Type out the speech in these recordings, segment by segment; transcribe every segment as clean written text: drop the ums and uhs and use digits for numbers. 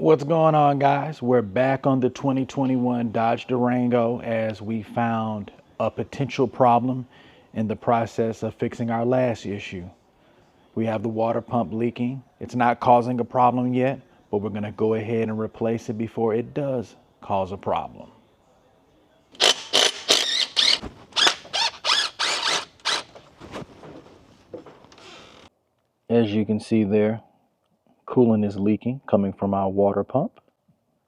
What's going on, guys? We're back on the 2021 Dodge Durango as we found a potential problem in the process of fixing our last issue. We have the water pump leaking. It's not causing a problem yet, but we're going to go ahead and replace it before it does cause a problem. As you can see there, coolant is leaking coming from our water pump.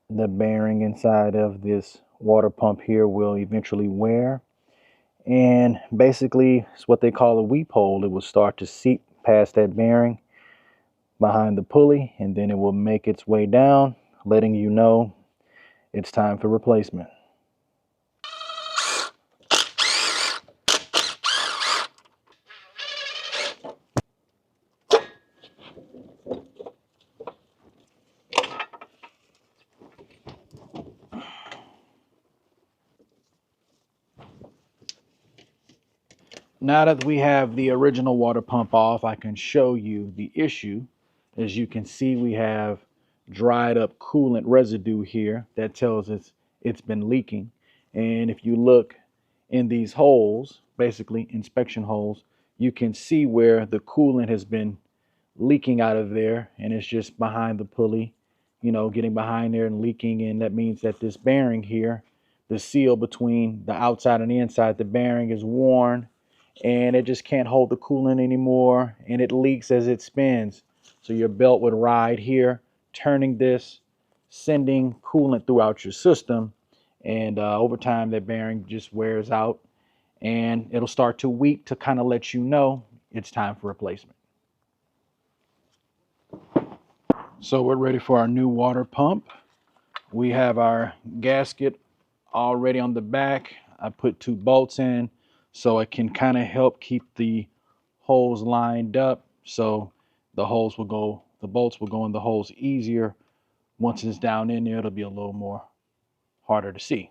The bearing inside of this water pump here will eventually wear, and basically it's what they call a weep hole. It will start to seep past that bearing behind the pulley, and then it will make its way down, letting you know it's time for replacement. Now that we have the original water pump off, I can show you the issue. As you can see, we have dried up coolant residue here that tells us it's been leaking. And if you look in these holes, basically inspection holes, you can see where the coolant has been leaking out of there, and it's just behind the pulley, getting behind there and leaking. And that means that this bearing here, the seal between the outside and the inside, the bearing is worn, and it just can't hold the coolant anymore, and it leaks as it spins. So your belt would ride here, turning this, sending coolant throughout your system, and over time that bearing just wears out, and it'll start to weep to kind of let you know it's time for replacement. So we're ready for our new water pump. We have our gasket already on the back. I put 2 bolts in so it can kind of help keep the holes lined up, so the bolts will go in the holes easier. Once it's down in there, it'll be a little more harder to see.